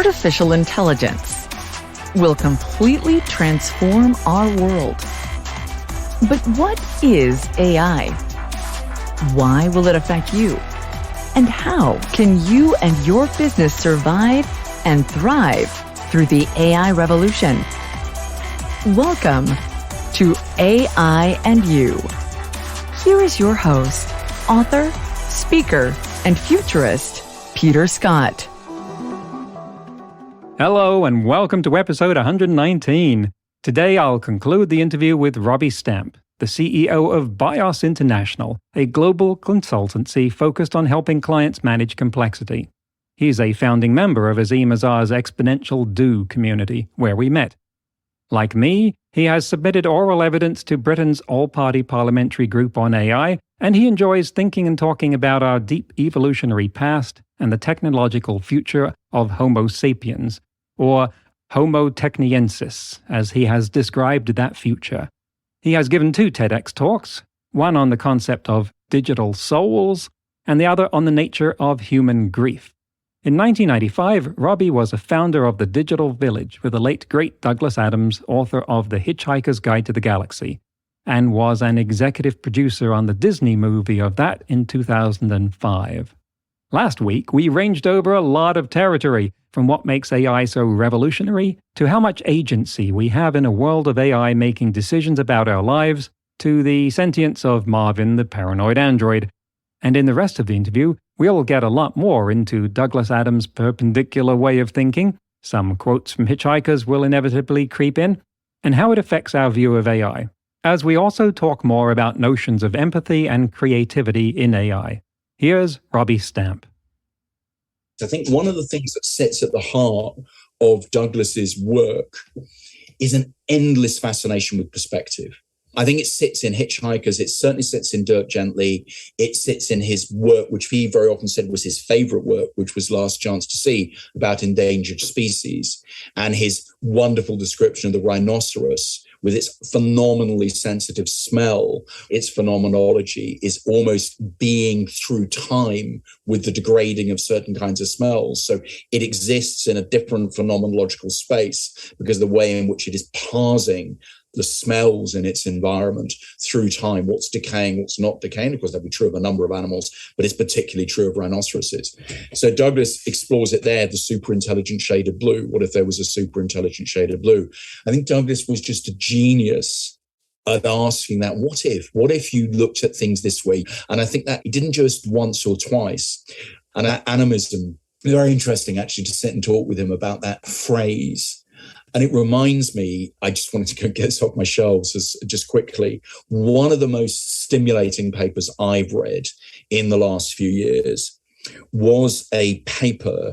artificial intelligence will completely transform our world. But what is AI? Why will it affect you? And how can you and your business survive and thrive through the AI revolution? Welcome to AI and You. Here is your host, author, speaker, and futurist, Peter Scott. Hello and welcome to episode 119. Today I'll conclude the interview with Robbie Stamp, the CEO of Bioss International, a global consultancy focused on helping clients manage complexity. He's a founding member of Azim Azar's Exponential Do community, where we met. Like me, he has submitted oral evidence to Britain's all-party parliamentary group on AI, and he enjoys thinking and talking about our deep evolutionary past and the technological future of Homo sapiens, or Homo techniensis, as he has described that future. He has given 2 TEDx talks, one on the concept of digital souls, and the other on the nature of human grief. In 1995, Robbie was a founder of the Digital Village with the late great Douglas Adams, author of The Hitchhiker's Guide to the Galaxy, and was an executive producer on the Disney movie of that in 2005. Last week, we ranged over a lot of territory, from what makes AI so revolutionary, to how much agency we have in a world of AI making decisions about our lives, to the sentience of Marvin the paranoid android. And in the rest of the interview, we'll get a lot more into Douglas Adams' perpendicular way of thinking, some quotes from hitchhikers will inevitably creep in, and how it affects our view of AI, as we also talk more about notions of empathy and creativity in AI. Here's Robbie Stamp. I think one of the things that sits at the heart of Douglas's work is an endless fascination with perspective. I think it sits in Hitchhikers, it certainly sits in Dirk Gently, it sits in his work, which he very often said was his favorite work, which was Last Chance to See, about endangered species, and his wonderful description of the rhinoceros with its phenomenally sensitive smell. Its phenomenology is almost being through time with the degrading of certain kinds of smells. So it exists in a different phenomenological space because the way in which it is parsing the smells in its environment through time, what's decaying, what's not decaying. Of course, that'd be true of a number of animals, but it's particularly true of rhinoceroses. So Douglas explores it there, the super intelligent shade of blue. What if there was a super intelligent shade of blue? I think Douglas was just a genius at asking that, what if you looked at things this way? And I think that he didn't just once or twice. And animism, very interesting actually to sit and talk with him about that phrase. And it reminds me, I just wanted to get this off my shelves just quickly. One of the most stimulating papers I've read in the last few years was a paper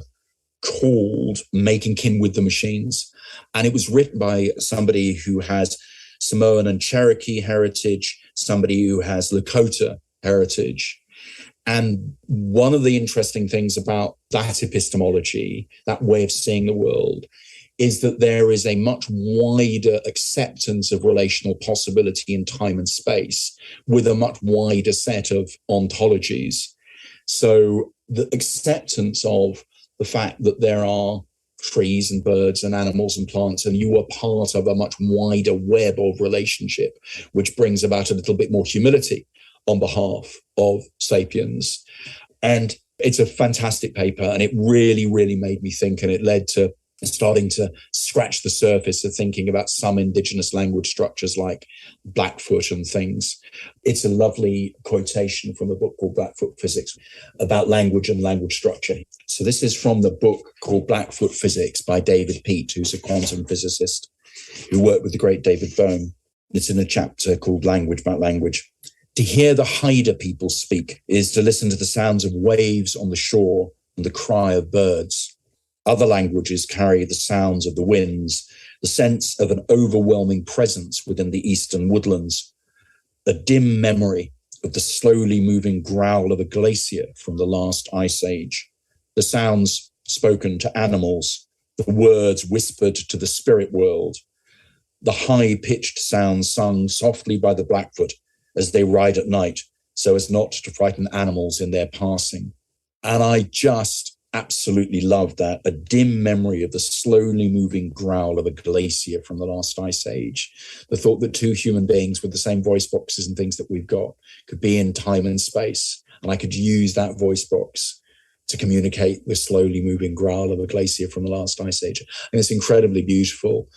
called Making Kin with the Machines. And it was written by somebody who has Samoan and Cherokee heritage, somebody who has Lakota heritage. And one of the interesting things about that epistemology, that way of seeing the world, is that there is a much wider acceptance of relational possibility in time and space with a much wider set of ontologies. So the acceptance of the fact that there are trees and birds and animals and plants, and you are part of a much wider web of relationship, which brings about a little bit more humility on behalf of sapiens. And it's a fantastic paper, and it really, really made me think, and it led to starting to scratch the surface of thinking about some indigenous language structures like Blackfoot and things. It's a lovely quotation from a book called Blackfoot Physics about language and language structure. So this is from the book called Blackfoot Physics by David Peat, who's a quantum physicist who worked with the great David Bohm. It's in a chapter called Language About Language. To hear the Haida people speak is to listen to the sounds of waves on the shore and the cry of birds. Other languages carry the sounds of the winds, the sense of an overwhelming presence within the eastern woodlands, a dim memory of the slowly moving growl of a glacier from the last ice age, the sounds spoken to animals, the words whispered to the spirit world, the high-pitched sounds sung softly by the Blackfoot as they ride at night so as not to frighten animals in their passing. And I just absolutely love that. A dim memory of the slowly moving growl of a glacier from the last ice age. The thought that two human beings with the same voice boxes and things that we've got could be in time and space, and I could use that voice box to communicate the slowly moving growl of a glacier from the last ice age. And it's incredibly beautiful.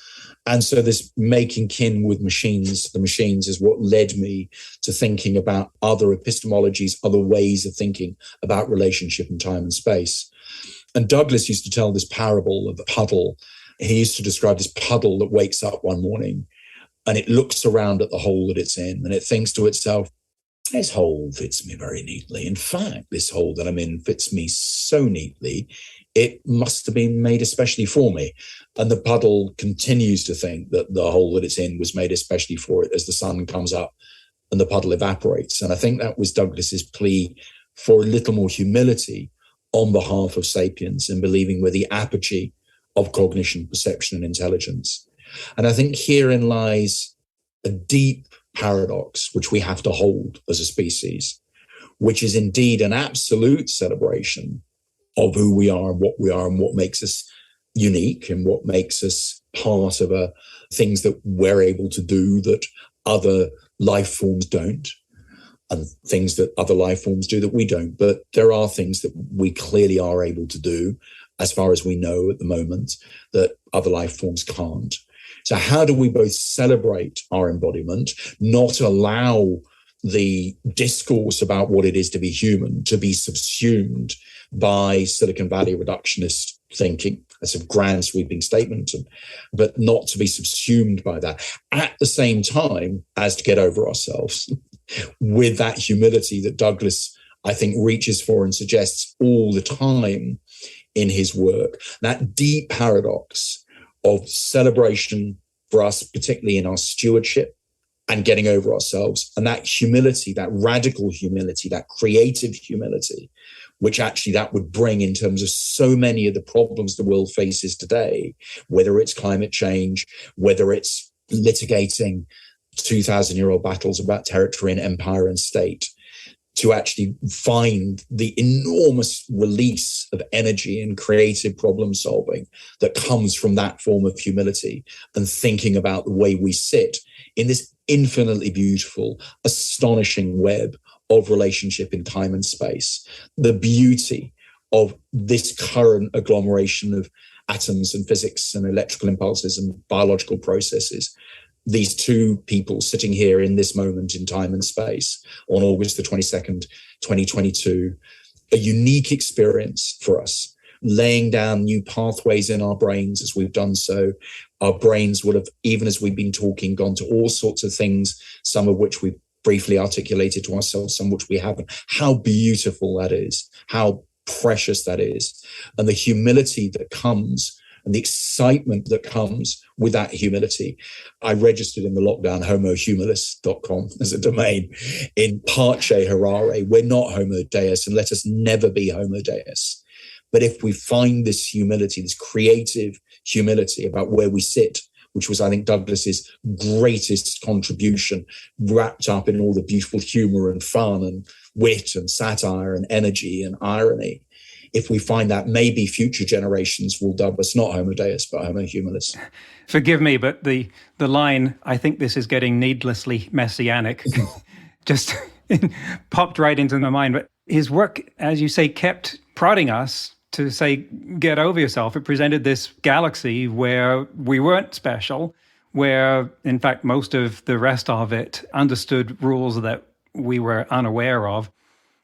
And so this making kin with machines, the machines, is what led me to thinking about other epistemologies, other ways of thinking about relationship in time and space. And Douglas used to tell this parable of a puddle. He used to describe this puddle that wakes up one morning and it looks around at the hole that it's in and it thinks to itself, this hole fits me very neatly. In fact, this hole that I'm in fits me so neatly, it must have been made especially for me. And the puddle continues to think that the hole that it's in was made especially for it as the sun comes up and the puddle evaporates. And I think that was Douglas's plea for a little more humility on behalf of sapiens and believing we're the apogee of cognition, perception, and intelligence. And I think herein lies a deep paradox which we have to hold as a species, which is indeed an absolute celebration of who we are and what makes us unique and what makes us part of things that we're able to do that other life forms don't, and things that other life forms do that we don't. But there are things that we clearly are able to do, as far as we know at the moment, that other life forms can't. So how do we both celebrate our embodiment, not allow the discourse about what it is to be human to be subsumed by Silicon Valley reductionist thinking? That's a grand sweeping statement, but not to be subsumed by that. At the same time as to get over ourselves with that humility that Douglas, I think, reaches for and suggests all the time in his work. That deep paradox of celebration for us, particularly in our stewardship and getting over ourselves, and that humility, that radical humility, that creative humility, which actually that would bring in terms of so many of the problems the world faces today, whether it's climate change, whether it's litigating 2,000-year-old battles about territory and empire and state, to actually find the enormous release of energy and creative problem solving that comes from that form of humility and thinking about the way we sit in this infinitely beautiful, astonishing web of relationship in time and space. The beauty of this current agglomeration of atoms and physics and electrical impulses and biological processes. These two people sitting here in this moment in time and space on August the 22nd, 2022, a unique experience for us, laying down new pathways in our brains as we've done so. Our brains will have, even as we've been talking, gone to all sorts of things, some of which we've briefly articulated to ourselves, some which we haven't. How beautiful that is, how precious that is, and the humility that comes and the excitement that comes with that humility. I registered in the lockdown homohumilis.com as a domain in parce harare. We're not homo deus, and let us never be homo deus. But if we find this humility, this creative humility about where we sit, which was, I think, Douglas's greatest contribution, wrapped up in all the beautiful humor and fun and wit and satire and energy and irony, if we find that, maybe future generations will dub us not homo deus, but homo humilis. Forgive me, but the line, I think this is getting needlessly messianic, just popped right into my mind. But his work, as you say, kept prodding us to say, get over yourself. It presented this galaxy where we weren't special, where, in fact, most of the rest of it understood rules that we were unaware of,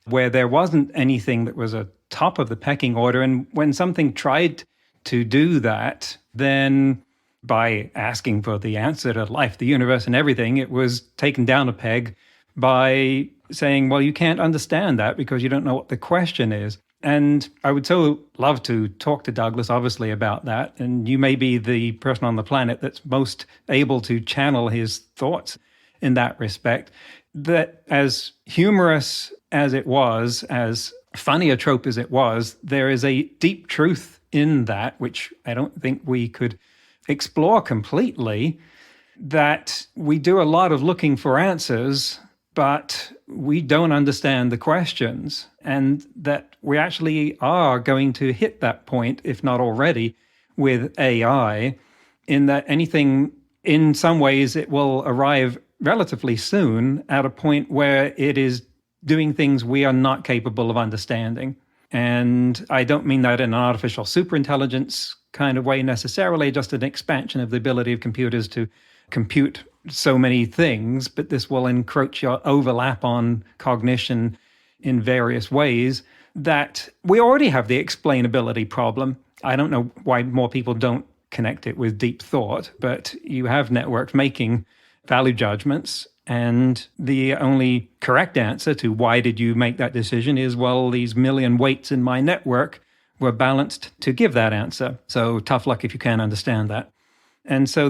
where there wasn't anything that was a top of the pecking order. And when something tried to do that, then by asking for the answer to life, the universe, and everything, it was taken down a peg by saying, well, you can't understand that because you don't know what the question is. And I would so love to talk to Douglas, obviously, about that. And you may be the person on the planet that's most able to channel his thoughts in that respect. That as humorous as it was, as funny a trope as it was, there is a deep truth in that, which I don't think we could explore completely, that we do a lot of looking for answers, but we don't understand the questions, and that we actually are going to hit that point, if not already, with AI, in that anything, in some ways, it will arrive relatively soon at a point where it is doing things we are not capable of understanding. And I don't mean that in an artificial superintelligence kind of way necessarily, just an expansion of the ability of computers to compute so many things, but this will encroach or overlap on cognition in various ways that we already have the explainability problem. I don't know why more people don't connect it with deep thought, but you have networks making value judgments, and the only correct answer to why did you make that decision is, well, these million weights in my network were balanced to give that answer. So tough luck if you can't understand that. And so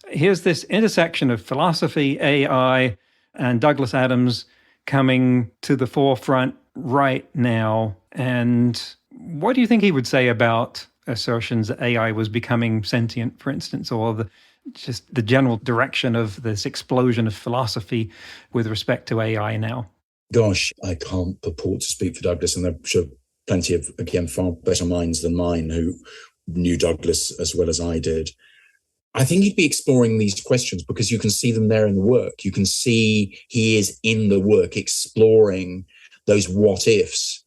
here's this intersection of philosophy, AI, and Douglas Adams coming to the forefront right now. And what do you think he would say about assertions that AI was becoming sentient, for instance, or just the general direction of this explosion of philosophy with respect to AI now? Gosh, I can't purport to speak for Douglas, and I'm sure plenty of, again, far better minds than mine who knew Douglas as well as I did. I think he'd be exploring these questions because you can see them there in the work. You can see he is in the work exploring those what ifs,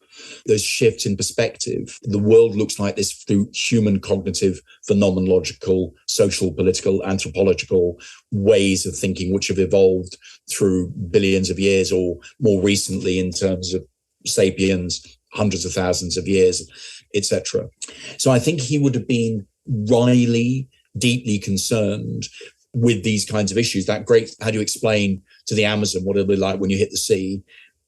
those shifts in perspective. The world looks like this through human cognitive, phenomenological, social, political, anthropological ways of thinking, which have evolved through billions of years, or more recently in terms of sapiens, hundreds of thousands of years, etc. So I think he would have been wryly, deeply concerned with these kinds of issues. That great, how do you explain to the Amazon what it'll be like when you hit the sea?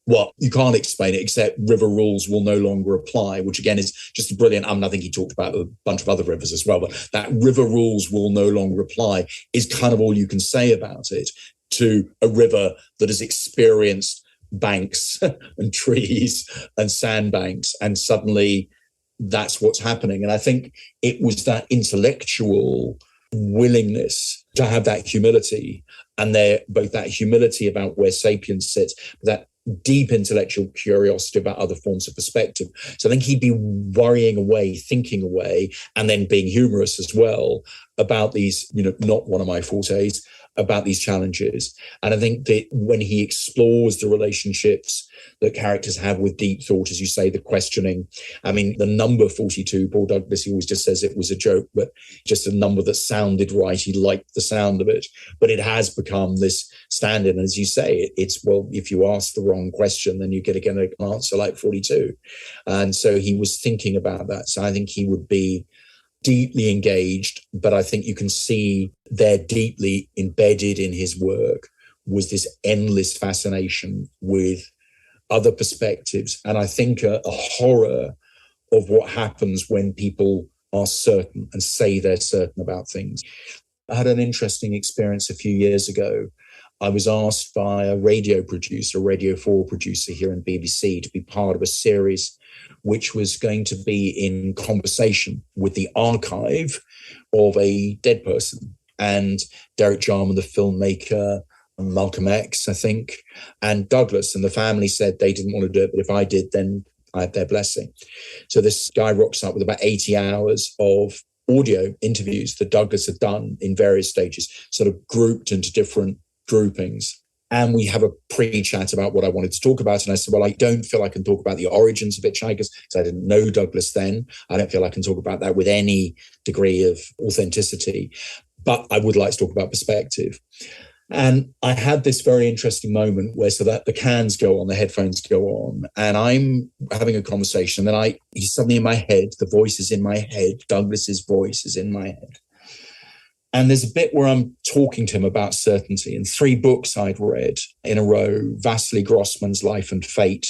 Well, you can't explain it except river rules will no longer apply, which again is just brilliant. I think he talked about a bunch of other rivers as well, but that river rules will no longer apply is kind of all you can say about it to a river that has experienced banks and trees and sandbanks, and suddenly that's what's happening. And I think it was that intellectual willingness to have that humility, and both that humility about where sapiens sits, that deep intellectual curiosity about other forms of perspective. So I think he'd be worrying away, thinking away, and then being humorous as well about these, not one of my fortes, about these challenges. And I think that when he explores the relationships that characters have with deep thought, as you say, the questioning, the number 42, Paul Douglas, he always just says it was a joke, but just a number that sounded right. He liked the sound of it, but it has become this standard. And as you say, it's, well, if you ask the wrong question, then you get an answer like 42. And so he was thinking about that. So I think he would be deeply engaged, but I think you can see there deeply embedded in his work was this endless fascination with other perspectives. And I think a horror of what happens when people are certain and say they're certain about things. I had an interesting experience a few years ago. I was asked by a Radio 4 producer here in BBC, to be part of a series which was going to be in conversation with the archive of a dead person. And Derek Jarman, the filmmaker, Malcolm X, I think, and Douglas, and the family said they didn't want to do it, but if I did, then I had their blessing. So this guy rocks up with about 80 hours of audio interviews that Douglas had done in various stages, sort of grouped into different groupings. And we have a pre-chat about what I wanted to talk about. And I said, well, I don't feel I can talk about the origins of HitchHikers because I didn't know Douglas then. I don't feel I can talk about that with any degree of authenticity, but I would like to talk about perspective. And I had this very interesting moment where, so that the cans go on, the headphones go on, and I'm having a conversation, and he's suddenly in my head, the voice is in my head, Douglas's voice is in my head. And there's a bit where I'm talking to him about certainty, and 3 books I'd read in a row: Vasily Grossman's Life and Fate,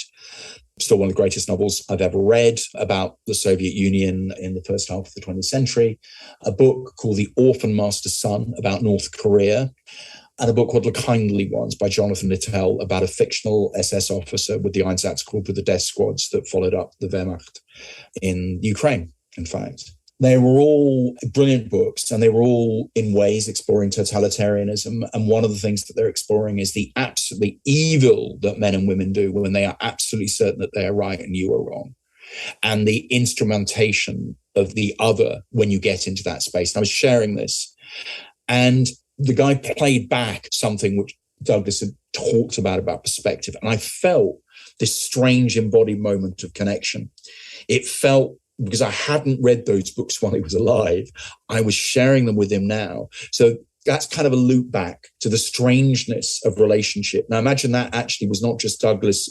still one of the greatest novels I've ever read about the Soviet Union in the first half of the 20th century, a book called The Orphan Master's Son about North Korea, and a book called The Kindly Ones by Jonathan Littell about a fictional SS officer with the Einsatzgruppe, the death squads that followed up the Wehrmacht in Ukraine, in fact. They were all brilliant books, and they were all in ways exploring totalitarianism. And one of the things that they're exploring is the absolute evil that men and women do when they are absolutely certain that they are right and you are wrong, and the instrumentation of the other when you get into that space. And I was sharing this, and the guy played back something which Douglas had talked about perspective. And I felt this strange embodied moment of connection. It felt, because I hadn't read those books while he was alive, I was sharing them with him now. So that's kind of a loop back to the strangeness of relationship. Now, imagine that actually was not just Douglas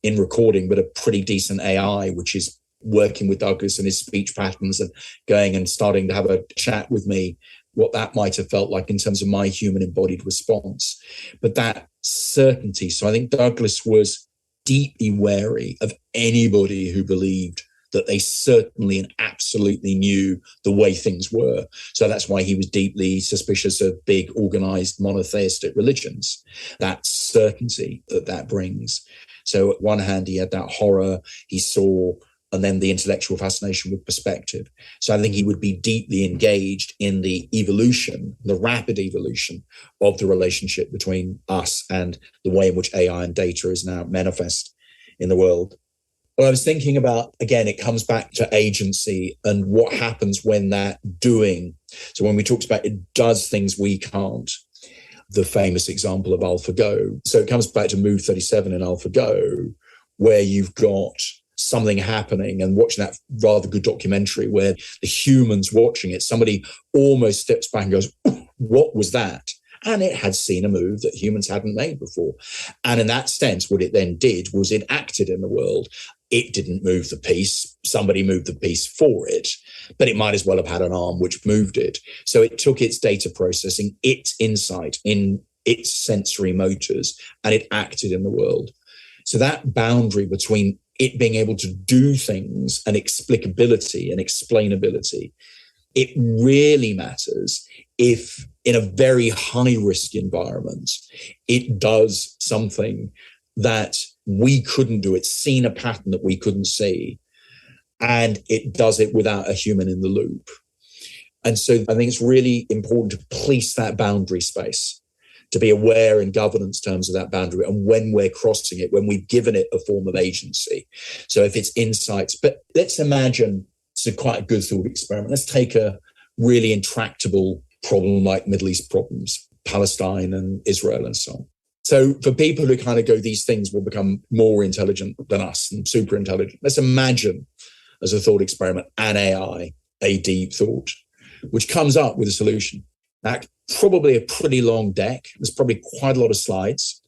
in recording, but a pretty decent AI, which is working with Douglas and his speech patterns and going and starting to have a chat with me, what that might have felt like in terms of my human embodied response. But that certainty. So I think Douglas was deeply wary of anybody who believed that they certainly and absolutely knew the way things were. So that's why he was deeply suspicious of big organized monotheistic religions, that certainty that brings. So at one hand, he had that horror he saw, and then the intellectual fascination with perspective. So I think he would be deeply engaged in the evolution, the rapid evolution of the relationship between us and the way in which AI and data is now manifest in the world. Well, I was thinking about, again, it comes back to agency and what happens when that doing. So when we talked about it does things we can't, the famous example of AlphaGo. So it comes back to Move 37 in AlphaGo, where you've got something happening, and watching that rather good documentary where the humans watching it, somebody almost steps back and goes, what was that? And it had seen a move that humans hadn't made before. And in that sense, what it then did was it acted in the world. It didn't move the piece. Somebody moved the piece for it, but it might as well have had an arm which moved it. So it took its data processing, its insight in its sensory motors, and it acted in the world. So that boundary between it being able to do things and explicability and explainability, it really matters if in a very high risk environment, it does something that we couldn't do. It's seen a pattern that we couldn't see, and it does it without a human in the loop. And so I think it's really important to police that boundary space, to be aware in governance terms of that boundary, and when we're crossing it, when we've given it a form of agency. So if it's insights, but let's imagine it's quite a good thought experiment. Let's take a really intractable problem like Middle East problems, Palestine and Israel and so on. So for people who kind of go, these things will become more intelligent than us and super intelligent. Let's imagine as a thought experiment, an AI, a deep thought, which comes up with a solution. That's probably a pretty long deck. There's probably quite a lot of slides.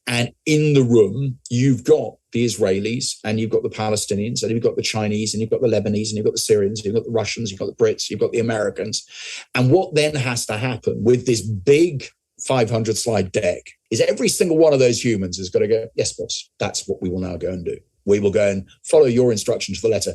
And in the room, you've got the Israelis and you've got the Palestinians and you've got the Chinese and you've got the Lebanese and you've got the Syrians, you've got the Russians, you've got the Brits, you've got the Americans. And what then has to happen with this big 500 slide deck is every single one of those humans has got to go, yes, boss, that's what we will now go and do. We will go and follow your instruction to the letter.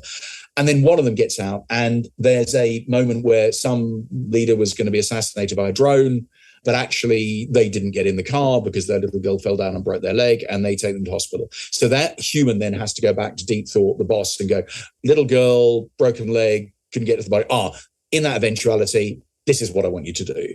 And then one of them gets out and there's a moment where some leader was going to be assassinated by a drone, but actually they didn't get in the car because their little girl fell down and broke their leg, and they take them to hospital. So that human then has to go back to deep thought, the boss, and go, little girl, broken leg, couldn't get to the body. In that eventuality, this is what I want you to do.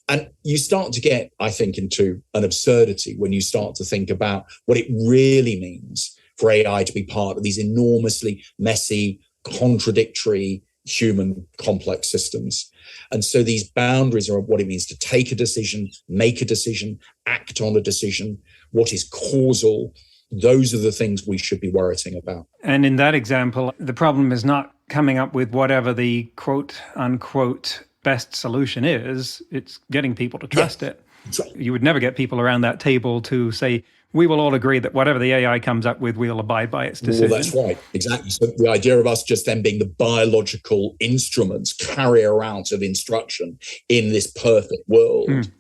And you start to get, I think, into an absurdity when you start to think about what it really means for AI to be part of these enormously messy, contradictory, human complex systems. And so these boundaries are what it means to take a decision, make a decision, act on a decision, what is causal. Those are the things we should be worrying about. And in that example, the problem is not coming up with whatever the quote unquote best solution is. It's getting people to trust it. Right. You would never get people around that table to say, we will all agree that whatever the AI comes up with, we'll abide by its decision. Well, that's right. Exactly. So the idea of us just then being the biological instruments, carrier out of instruction in this perfect world.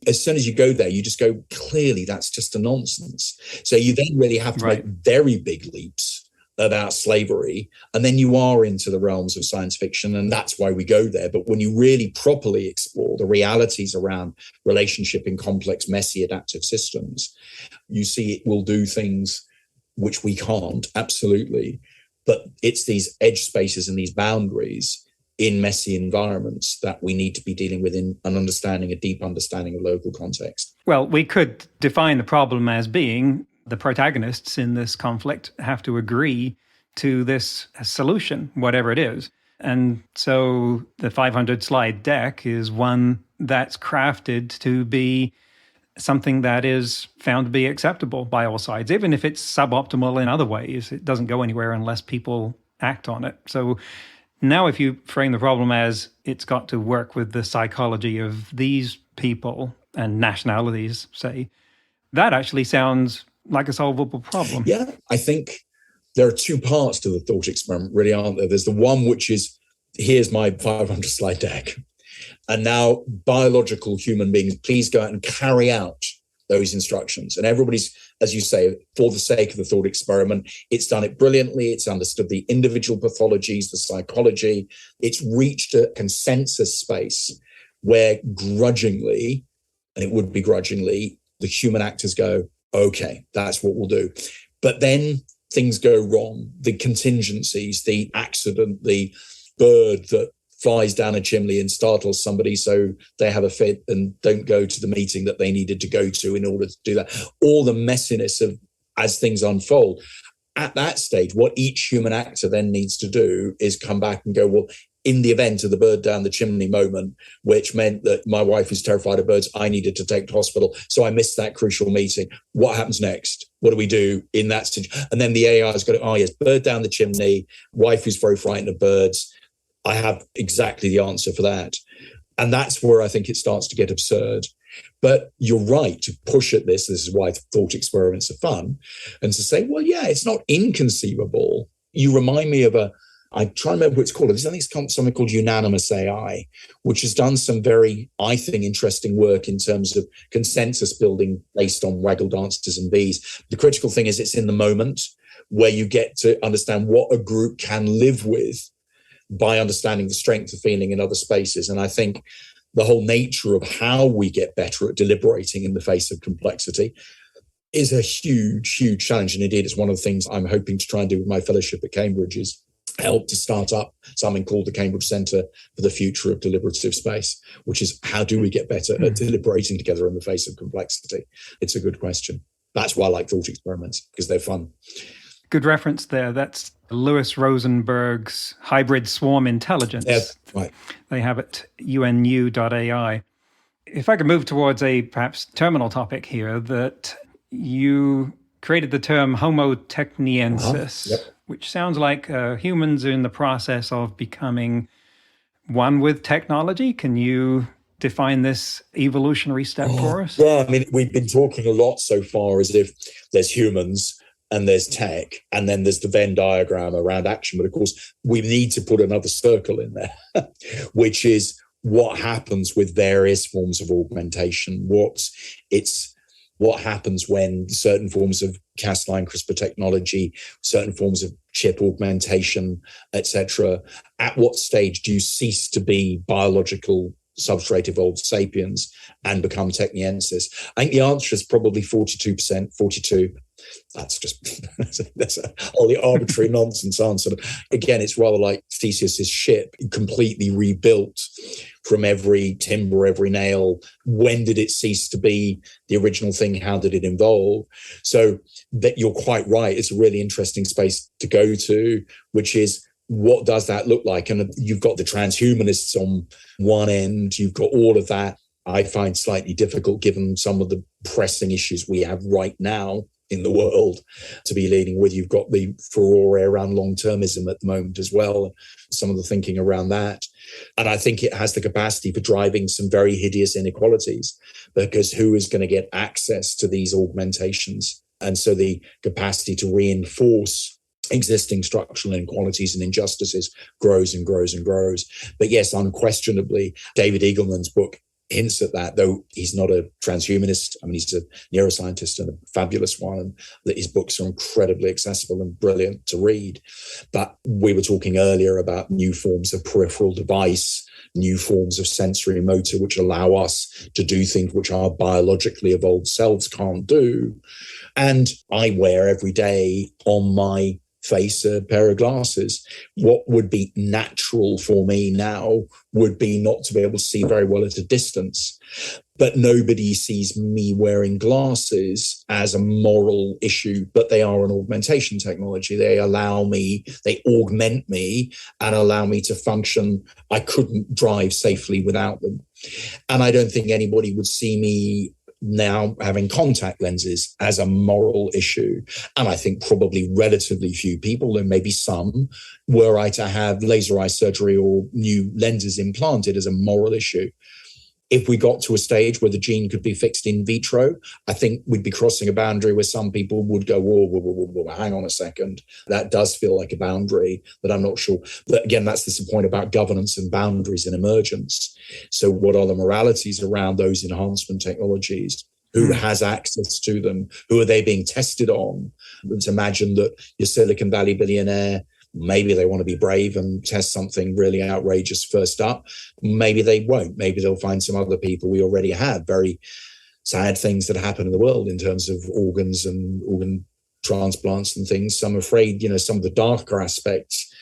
As soon as you go there, you just go, clearly, that's just a nonsense. So you then really have to make very big leaps about slavery. And then you are into the realms of science fiction. And that's why we go there. But when you really properly explore the realities around relationship in complex, messy, adaptive systems, you see it will do things which we can't, absolutely. But it's these edge spaces and these boundaries in messy environments that we need to be dealing with in an understanding, a deep understanding of local context. Well, we could define the problem as being the protagonists in this conflict have to agree to this solution, whatever it is. And so the 500 slide deck is one that's crafted to be something that is found to be acceptable by all sides, even if it's suboptimal in other ways. It doesn't go anywhere unless people act on it. So now if you frame the problem as it's got to work with the psychology of these people and nationalities, say, that actually sounds like a solvable problem. Yeah, I think there are two parts to the thought experiment, really, aren't there? There's the one which is, here's my 500 slide deck. And now biological human beings, please go out and carry out those instructions. And everybody's, as you say, for the sake of the thought experiment, it's done it brilliantly. It's understood the individual pathologies, the psychology. It's reached a consensus space where grudgingly, and it would be grudgingly, the human actors go, okay, that's what we'll do. But then things go wrong. The contingencies, the accident, the bird that flies down a chimney and startles somebody so they have a fit and don't go to the meeting that they needed to go to in order to do that. All the messiness of as things unfold. At that stage, what each human actor then needs to do is come back and go, well, in the event of the bird down the chimney moment, which meant that my wife is terrified of birds, I needed to take to hospital, so I missed that crucial meeting. What happens next? What do we do in that situation? And then the AI is going, oh yes, bird down the chimney, wife is very frightened of birds. I have exactly the answer for that. And that's where I think it starts to get absurd. But you're right to push at this. This is why thought experiments are fun. And to say, well, yeah, it's not inconceivable. You remind me of I try to remember what it's called. I think it's something called Unanimous AI, which has done some very, I think, interesting work in terms of consensus building based on waggle dances and bees. The critical thing is it's in the moment where you get to understand what a group can live with by understanding the strength of feeling in other spaces. And I think the whole nature of how we get better at deliberating in the face of complexity is a huge, huge challenge. And indeed, it's one of the things I'm hoping to try and do with my fellowship at Cambridge is help to start up something called the Cambridge Centre for the Future of Deliberative Space, which is how do we get better at deliberating together in the face of complexity? It's a good question. That's why I like thought experiments, because they're fun. Good reference there. That's Lewis Rosenberg's Hybrid Swarm Intelligence. Yeah, right. They have it unu.ai. If I could move towards a perhaps terminal topic here, that you created the term Homo techniensis, which sounds like humans are in the process of becoming one with technology. Can you define this evolutionary step for us? Well, I mean, we've been talking a lot so far as if there's humans and there's tech, and then there's the Venn diagram around action. But of course, we need to put another circle in there, which is what happens with various forms of augmentation. What happens when certain forms of Cas9 CRISPR technology, certain forms of chip augmentation, etc. At what stage do you cease to be biological substrate evolved sapiens and become techniensis? I think the answer is probably 42%, 42. That's just that's all the arbitrary nonsense answer. Again, it's rather like Theseus's ship, completely rebuilt from every timber, every nail. When did it cease to be the original thing? How did it evolve? So that you're quite right. It's a really interesting space to go to, which is what does that look like? And you've got the transhumanists on one end. You've got all of that. I find slightly difficult given some of the pressing issues we have right now in the world to be leading with. You've got the furore around long-termism at the moment as well, some of the thinking around that. And I think it has the capacity for driving some very hideous inequalities, because who is going to get access to these augmentations? And so the capacity to reinforce existing structural inequalities and injustices grows and grows and grows. But yes, unquestionably, David Eagleman's book hints at that, though he's not a transhumanist. I mean, he's a neuroscientist and a fabulous one, and that his books are incredibly accessible and brilliant to read. But we were talking earlier about new forms of peripheral device, new forms of sensory motor, which allow us to do things which our biologically evolved selves can't do. And I wear every day on my face a pair of glasses. What would be natural for me now would be not to be able to see very well at a distance. But nobody sees me wearing glasses as a moral issue, but they are an augmentation technology. They augment me and allow me to function. I couldn't drive safely without them. And I don't think anybody would see me now having contact lenses as a moral issue. And I think probably relatively few people, and maybe some, were I to have laser eye surgery or new lenses implanted, as a moral issue. If we got to a stage where the gene could be fixed in vitro, I think we'd be crossing a boundary where some people would go, whoa, hang on a second. That does feel like a boundary that I'm not sure. But again, that's the point about governance and boundaries in emergence. So what are the moralities around those enhancement technologies? Who has access to them? Who are they being tested on? Let's imagine that your Silicon Valley billionaire, maybe they want to be brave and test something really outrageous first up. Maybe they won't. Maybe they'll find some other people. We already have very sad things that happen in the world in terms of organs and organ transplants and things. So I'm afraid, some of the darker aspects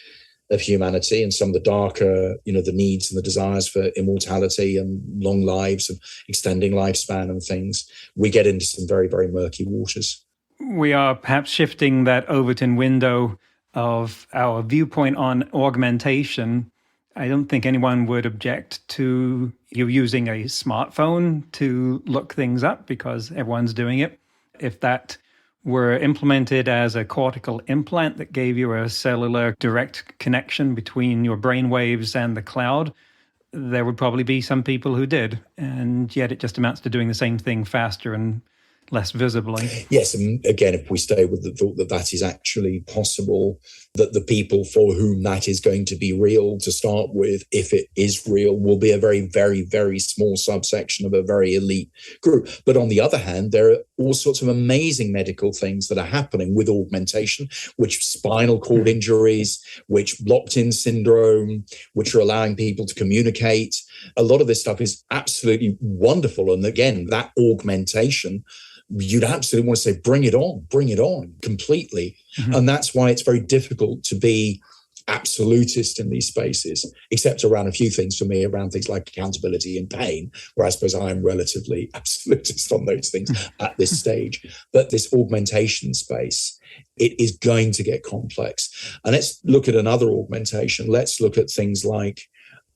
of humanity and some of the darker, the needs and the desires for immortality and long lives and extending lifespan and things, we get into some very, very murky waters. We are perhaps shifting that Overton window of our viewpoint on augmentation. I don't think anyone would object to you using a smartphone to look things up because everyone's doing it. If that were implemented as a cortical implant that gave you a cellular direct connection between your brain waves and the cloud, there would probably be some people who did. And yet it just amounts to doing the same thing faster and less visibly. Yes, and again, if we stay with the thought that that is actually possible, that the people for whom that is going to be real to start with, if it is real, will be a very, very, very small subsection of a very elite group. But on the other hand, there are all sorts of amazing medical things that are happening with augmentation, which spinal cord injuries, which locked-in syndrome, which are allowing people to communicate. A lot of this stuff is absolutely wonderful. And again, that augmentation, you'd absolutely want to say, bring it on completely. Mm-hmm. And that's why it's very difficult to be absolutist in these spaces, except around a few things for me, around things like accountability and pain, where I suppose I'm relatively absolutist on those things at this stage. But this augmentation space, it is going to get complex. And let's look at another augmentation. Let's look at things like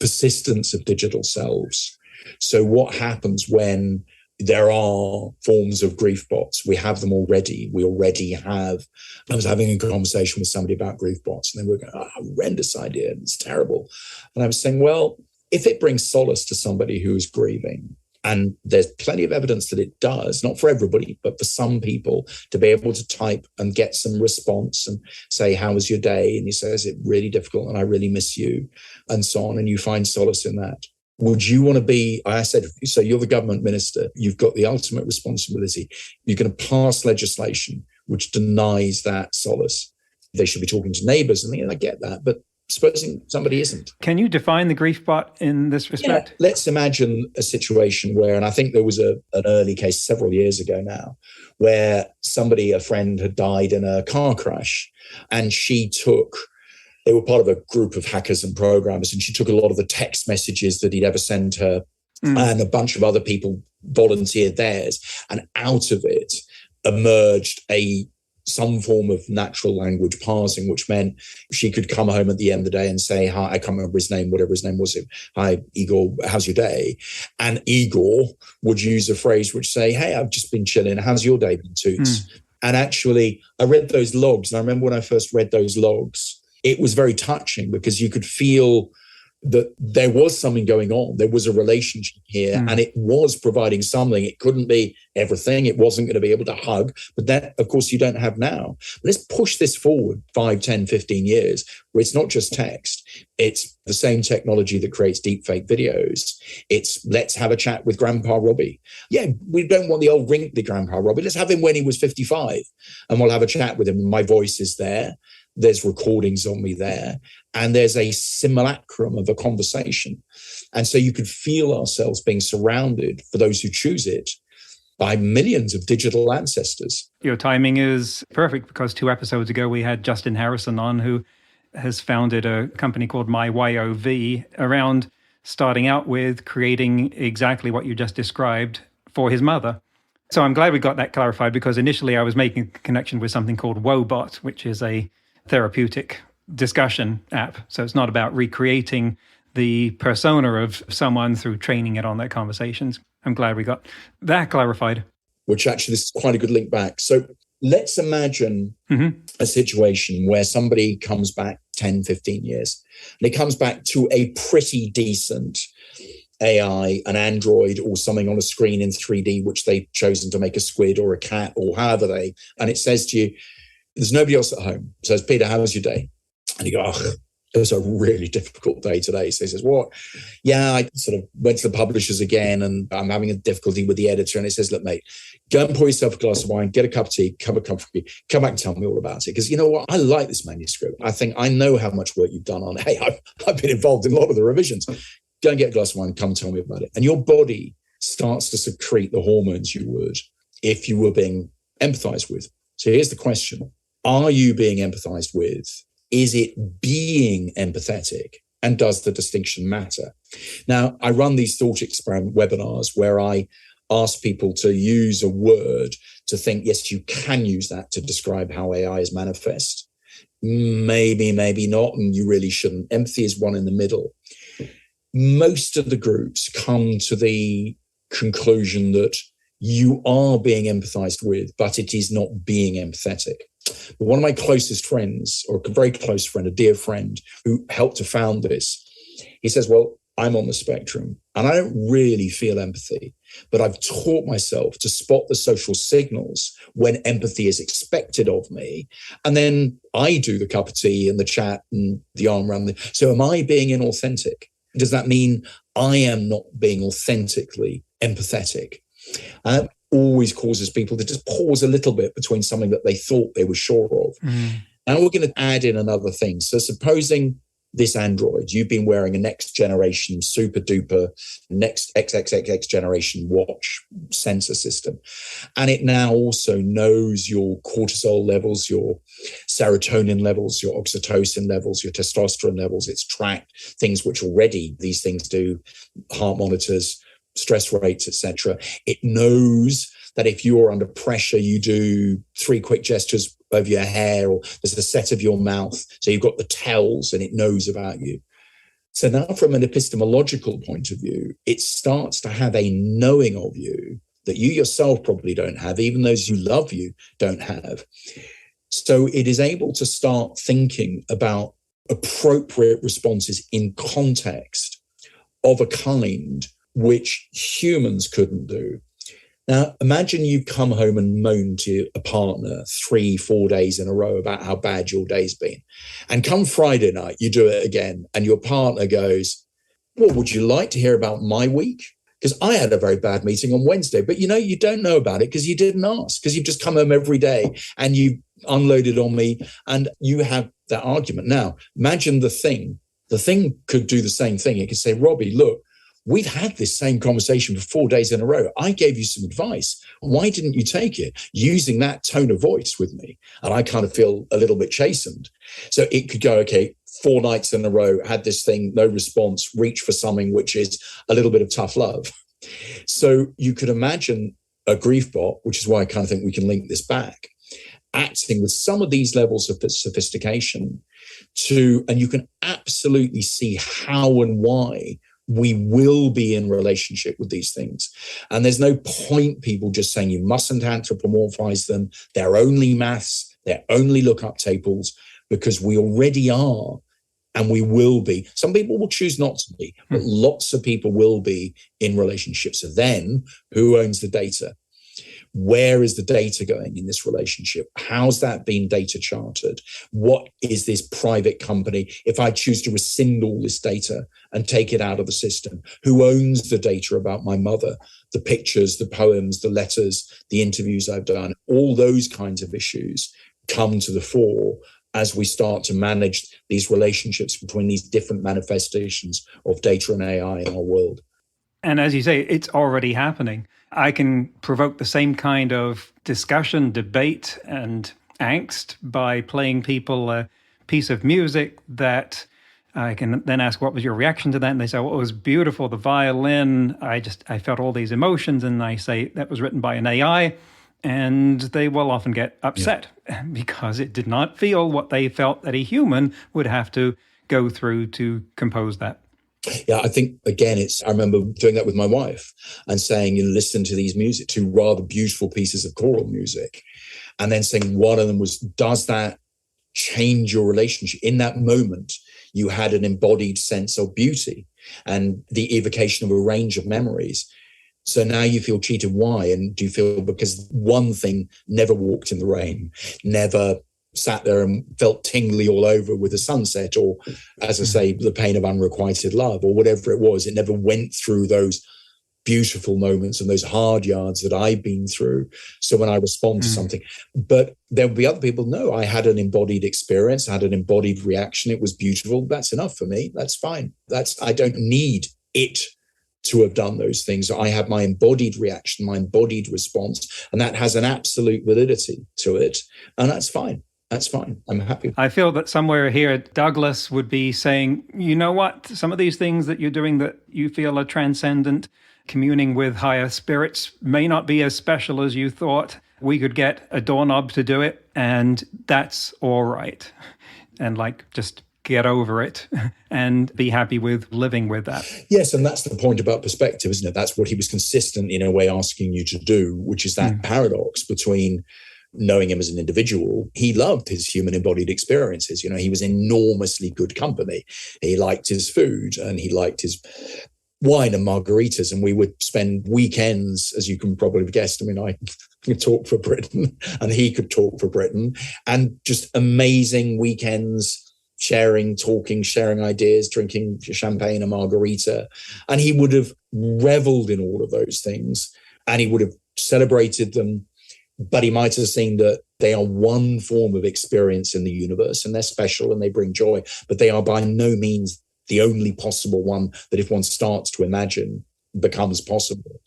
persistence of digital selves. So what happens when there are forms of grief bots? We have them already. We already have. I was having a conversation with somebody about grief bots, and they were going, horrendous idea. It's terrible. And I was saying, well, if it brings solace to somebody who is grieving, and there's plenty of evidence that it does, not for everybody, but for some people, to be able to type and get some response and say, how was your day? And you say, is it really difficult? And I really miss you, and so on. And you find solace in that. Would you want to be, I said, so you're the government minister, you've got the ultimate responsibility. You're going to pass legislation which denies that solace. They should be talking to neighbors, and I get that, but supposing somebody isn't. Can you define the grief bot in this respect? Yeah, let's imagine a situation where, and I think there was an early case several years ago now, where a friend had died in a car crash, and they were part of a group of hackers and programmers, and she took a lot of the text messages that he'd ever sent her, and a bunch of other people volunteered theirs. And out of it emerged some form of natural language parsing, which meant she could come home at the end of the day and say, hi, I can't remember his name, whatever his name was. Hi, Igor, how's your day? And Igor would use a phrase which say, hey, I've just been chilling. How's your day been, Toots? And actually, I read those logs. And I remember when I first read those logs, it was very touching because you could feel that there was something going on. There was a relationship here, and it was providing something. It couldn't be everything. It wasn't going to be able to hug. But that, of course, you don't have now. But let's push this forward 5, 10, 15 years, where it's not just text. It's the same technology that creates deepfake videos. It's let's have a chat with Grandpa Robbie. Yeah, we don't want the old wrinkly Grandpa Robbie. Let's have him when he was 55, and we'll have a chat with him. My voice is there. There's recordings on me there, and there's a simulacrum of a conversation. And so you could feel ourselves being surrounded, for those who choose it, by millions of digital ancestors. Your timing is perfect because 2 episodes ago we had Justin Harrison on, who has founded a company called MyYOV around starting out with creating exactly what you just described for his mother. So I'm glad we got that clarified, because initially I was making a connection with something called Wobot, which is a therapeutic discussion app. So it's not about recreating the persona of someone through training it on their conversations. I'm glad we got that clarified. Which actually, this is quite a good link back. So let's imagine a situation where somebody comes back 10, 15 years, and it comes back to a pretty decent AI, an Android or something on a screen in 3D, which they've chosen to make a squid or a cat or however they, and it says to you, there's nobody else at home. It says, Peter, how was your day? And you go, oh, it was a really difficult day today. So he says, what? Yeah, I sort of went to the publishers again and I'm having a difficulty with the editor. And it says, look, mate, go and pour yourself a glass of wine, get a cup of tea, cup of coffee, come back and tell me all about it. Because you know what? I like this manuscript. I think I know how much work you've done on it. Hey, I've been involved in a lot of the revisions. Go and get a glass of wine and come and tell me about it. And your body starts to secrete the hormones you would if you were being empathized with. So here's the question. Are you being empathized with? Is it being empathetic? And does the distinction matter? Now, I run these thought experiment webinars where I ask people to use a word to think, yes, you can use that to describe how AI is manifest. Maybe, maybe not, and you really shouldn't. Empathy is one in the middle. Most of the groups come to the conclusion that you are being empathized with, but it is not being empathetic. But one of my closest friends, or a very close friend, a dear friend who helped to found this, he says, well, I'm on the spectrum and I don't really feel empathy, but I've taught myself to spot the social signals when empathy is expected of me. And then I do the cup of tea and the chat and the arm around. So am I being inauthentic? Does that mean I am not being authentically empathetic? And that always causes people to just pause a little bit between something that they thought they were sure of. And we're going to add in another thing. So supposing this Android, you've been wearing a next generation, super duper, next XXXX generation watch sensor system. And it now also knows your cortisol levels, your serotonin levels, your oxytocin levels, your testosterone levels. It's tracked things which already these things do, heart monitors, stress rates, etc. It knows that if you're under pressure, you do 3 quick gestures over your hair, or there's a set of your mouth. So you've got the tells and it knows about you. So now from an epistemological point of view, it starts to have a knowing of you that you yourself probably don't have, even those who love you don't have. So it is able to start thinking about appropriate responses in context of a kind which humans couldn't do. Now, imagine you come home and moan to a partner 3-4 days in a row about how bad your day's been. And come Friday night, you do it again, and your partner goes, well, would you like to hear about my week? Because I had a very bad meeting on Wednesday, but you don't know about it because you didn't ask, because you've just come home every day and you unloaded on me and you have that argument. Now, imagine the thing could do the same thing. It could say, Robbie, look, we've had this same conversation for 4 days in a row. I gave you some advice. Why didn't you take it? Using that tone of voice with me. And I kind of feel a little bit chastened. So it could go, okay, 4 nights in a row, had this thing, no response, reach for something which is a little bit of tough love. So you could imagine a grief bot, which is why I kind of think we can link this back, acting with some of these levels of sophistication and you can absolutely see how and why we will be in relationship with these things. And there's no point people just saying you mustn't anthropomorphize them. They're only maths. They're only lookup tables, because we already are and we will be. Some people will choose not to be, but lots of people will be in relationships. So then who owns the data? Where is the data going in this relationship? How's that being data chartered? What is this private company? If I choose to rescind all this data and take it out of the system, who owns the data about my mother, the pictures, the poems, the letters, the interviews I've done? All those kinds of issues come to the fore as we start to manage these relationships between these different manifestations of data and AI in our world. And as you say, it's already happening. I can provoke the same kind of discussion, debate, and angst by playing people a piece of music that I can then ask, what was your reaction to that? And they say, well, it was beautiful, the violin. I felt all these emotions. And I say, that was written by an AI. And they will often get upset because it did not feel what they felt that a human would have to go through to compose that. Yeah, I think, again, I remember doing that with my wife and saying, listen to these music, two rather beautiful pieces of choral music. And then saying one of them was, does that change your relationship? In that moment, you had an embodied sense of beauty and the evocation of a range of memories. So now you feel cheated. Why? And do you feel because one thing never walked in the rain, never sat there and felt tingly all over with the sunset, or, as I say, the pain of unrequited love, or whatever it was. It never went through those beautiful moments and those hard yards that I've been through. So when I respond to something, but there will be other people, no, I had an embodied experience, I had an embodied reaction. It was beautiful. That's enough for me. That's fine. I don't need it to have done those things. I have my embodied reaction, my embodied response, and that has an absolute validity to it. And that's fine. That's fine. I'm happy. I feel that somewhere here, Douglas would be saying, you know what, some of these things that you're doing that you feel are transcendent, communing with higher spirits, may not be as special as you thought. We could get a doorknob to do it, and that's all right. And just get over it and be happy with living with that. Yes, and that's the point about perspective, isn't it? That's what he was consistent in a way asking you to do, which is that paradox between knowing him as an individual. He loved his human embodied experiences. He was enormously good company. He liked his food and he liked his wine and margaritas. And we would spend weekends, as you can probably have guessed. I mean, I could talk for Britain and he could talk for Britain, and just amazing weekends, talking, sharing ideas, drinking champagne and margarita. And he would have reveled in all of those things and he would have celebrated them. But he might have seen that they are one form of experience in the universe and they're special and they bring joy, but they are by no means the only possible one that, if one starts to imagine, becomes possible.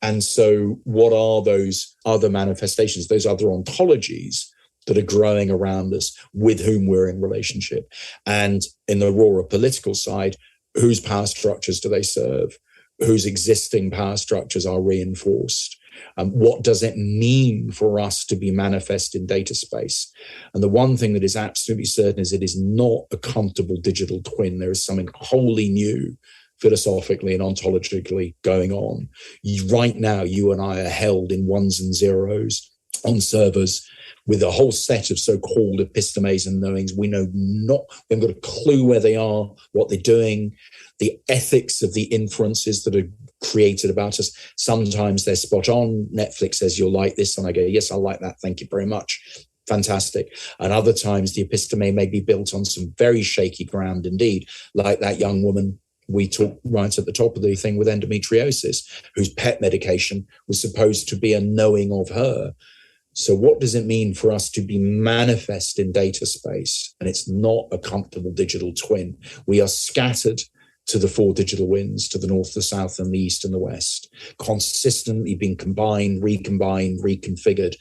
And so what are those other manifestations, those other ontologies that are growing around us with whom we're in relationship? And in the rawer political side, whose power structures do they serve? Whose existing power structures are reinforced? What does it mean for us to be manifest in data space? And the one thing that is absolutely certain is it is not a comfortable digital twin. There is something wholly new philosophically and ontologically going on. Right now, you and I are held in ones and zeros on servers with a whole set of so-called epistemes and knowings. We haven't got a clue where they are, what they're doing, the ethics of the inferences that are created about us. Sometimes they're spot on. Netflix says, you'll like this. And I go, yes, I like that. Thank you very much. Fantastic. And other times the episteme may be built on some very shaky ground indeed, like that young woman we talked right at the top of the thing with endometriosis, whose PET medication was supposed to be a knowing of her. So what does it mean for us to be manifest in data space? And it's not a comfortable digital twin. We are scattered to the four digital winds, to the north, the south, and the east and the west, consistently being combined, recombined, reconfigured.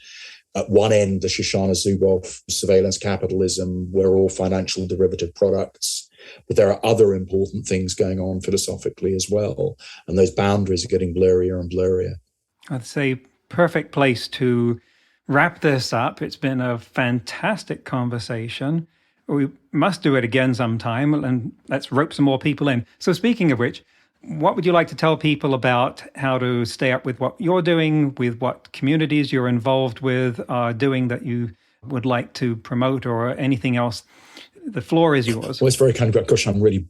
At one end, the Shoshana Zuboff surveillance capitalism, we're all financial derivative products. But there are other important things going on philosophically as well. And those boundaries are getting blurrier and blurrier. I'd say perfect place to wrap this up. It's been a fantastic conversation. We must do it again sometime, and let's rope some more people in. So speaking of which, what would you like to tell people about how to stay up with what you're doing, with what communities you're involved with are doing that you would like to promote, or anything else? The floor is yours. Well, it's very kind of you. Gosh, I'm really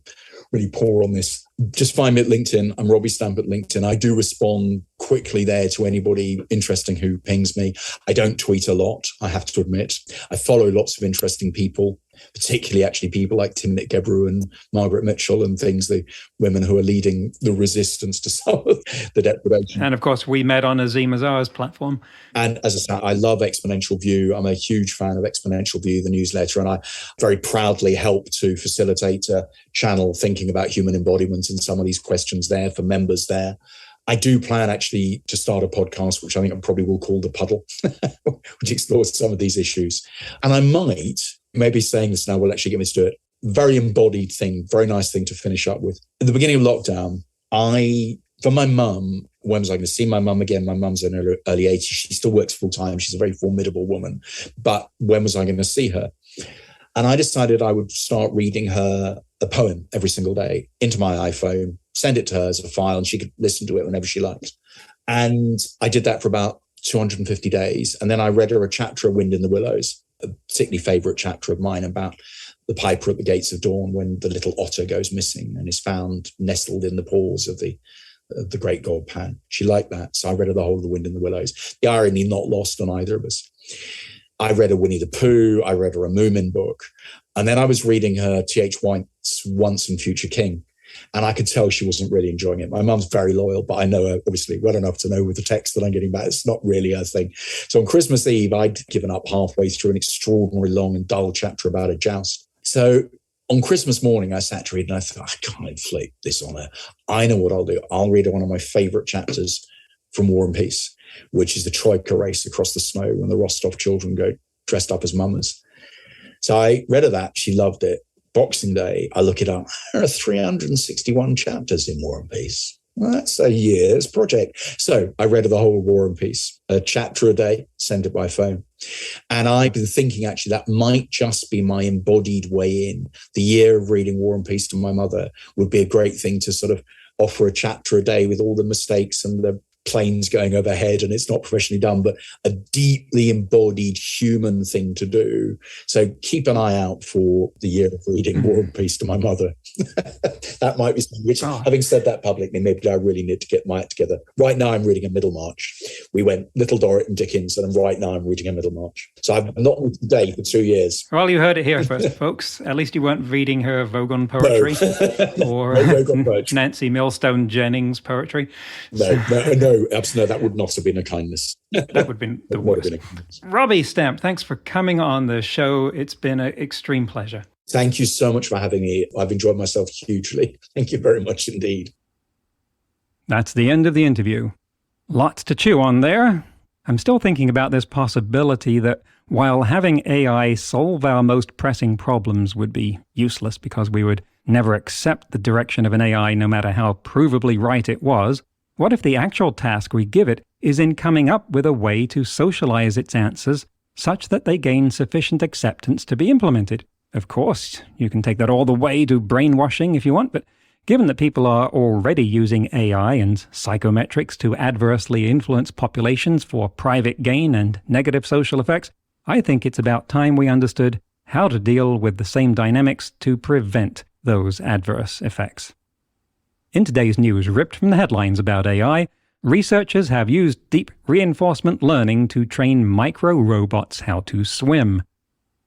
poor on this. Just find me at LinkedIn. I'm Robbie Stamp at LinkedIn. I do respond quickly there to anybody interesting who pings me. I don't tweet a lot, I have to admit. I follow lots of interesting people, particularly actually people like Timnit Gebru and Margaret Mitchell and things, the women who are leading the resistance to some of the deprivation. And of course, we met on Azim Azar's platform. And as I said, I love Exponential View. I'm a huge fan of Exponential View, the newsletter, and I very proudly help to facilitate a channel thinking about human embodiment and some of these questions there for members there. I do plan actually to start a podcast, which I think I probably will call The Puddle, which explores some of these issues. And I might, maybe saying this now will actually get me to do it, very embodied thing, very nice thing to finish up with. At the beginning of lockdown, for my mum, when was I going to see my mum again? My mum's in her early 80s. She still works full time. She's a very formidable woman. But when was I going to see her? And I decided I would start reading her a poem every single day into my iPhone, send it to her as a file, and she could listen to it whenever she liked. And I did that for about 250 days. And then I read her a chapter of Wind in the Willows, a particularly favorite chapter of mine about the piper at the gates of dawn when the little otter goes missing and is found nestled in the paws of the great god Pan. She liked that. So I read her the whole of the Wind in the Willows. The irony not lost on either of us. I read her Winnie the Pooh. I read her a Moomin book. And then I was reading her T.H. White's Once and Future King. And I could tell she wasn't really enjoying it. My mum's very loyal, but I know her obviously well enough to know with the text that I'm getting back, it's not really her thing. So on Christmas Eve, I'd given up halfway through an extraordinarily long and dull chapter about a joust. So on Christmas morning, I sat to read and I thought, I can't inflict this on her. I know what I'll do. I'll read her one of my favorite chapters from War and Peace, which is the Troika race across the snow when the Rostov children go dressed up as mummers. So I read her that. She loved it. Boxing Day, I look it up. There are 361 chapters in War and Peace. Well, that's a year's project. So I read the whole of War and Peace, a chapter a day, send it by phone. And I've been thinking actually that might just be my embodied way in. The year of reading War and Peace to my mother would be a great thing to sort of offer a chapter a day with all the mistakes and the planes going overhead, and it's not professionally done, but a deeply embodied human thing to do. So keep an eye out for the year of reading War and Peace to my mother. That might be something which, having said that publicly, maybe I really need to get my act together. Right now I'm reading a Middlemarch. We went Little Dorrit and Dickens, and right now I'm reading a Middlemarch. So I've not read a day for 2 years. Well, you heard it here first, folks. At least you weren't reading her Vogon poetry or Vogon poetry. Nancy Millstone Jennings poetry. No, absolutely. That would not have been a kindness. That would have been the worst. Robbie Stamp, thanks for coming on the show. It's been an extreme pleasure. Thank you so much for having me. I've enjoyed myself hugely. Thank you very much indeed. That's the end of the interview. Lots to chew on there. I'm still thinking about this possibility that while having AI solve our most pressing problems would be useless because we would never accept the direction of an AI no matter how provably right it was, what if the actual task we give it is in coming up with a way to socialize its answers such that they gain sufficient acceptance to be implemented? Of course, you can take that all the way to brainwashing if you want, but given that people are already using AI and psychometrics to adversely influence populations for private gain and negative social effects, I think it's about time we understood how to deal with the same dynamics to prevent those adverse effects. In today's news ripped from the headlines about AI, researchers have used deep reinforcement learning to train micro-robots how to swim.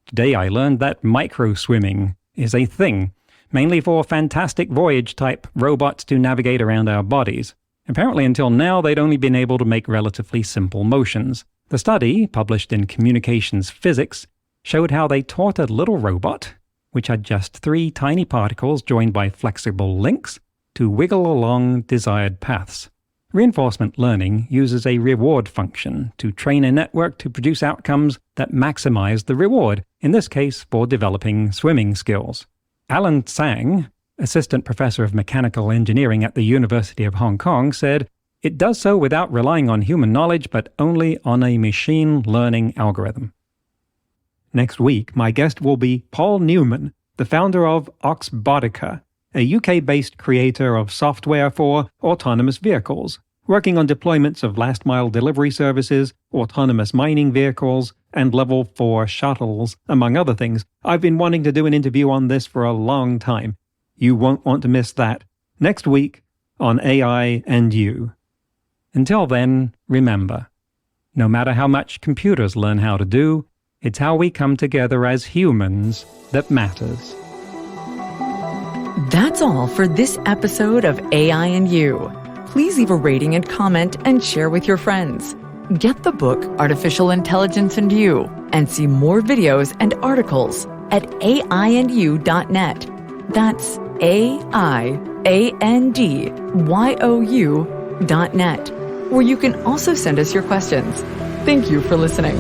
Today I learned that micro-swimming is a thing, mainly for fantastic voyage-type robots to navigate around our bodies. Apparently until now they'd only been able to make relatively simple motions. The study, published in Communications Physics, showed how they taught a little robot, which had just 3 tiny particles joined by flexible links, to wiggle along desired paths. Reinforcement learning uses a reward function to train a network to produce outcomes that maximize the reward, in this case for developing swimming skills. Alan Tsang, assistant professor of mechanical engineering at the University of Hong Kong, said, "It does so without relying on human knowledge, but only on a machine learning algorithm." Next week, my guest will be Paul Newman, the founder of Oxbotica, a UK-based creator of software for autonomous vehicles, working on deployments of last-mile delivery services, autonomous mining vehicles, and Level 4 shuttles, among other things. I've been wanting to do an interview on this for a long time. You won't want to miss that. Next week on AI and You. Until then, remember, no matter how much computers learn how to do, it's how we come together as humans that matters. That's all for this episode of AI and You. Please leave a rating and comment and share with your friends. Get the book Artificial Intelligence and You and see more videos and articles at aiandyou.net. That's AIANDYOU.net. where you can also send us your questions. Thank you for listening.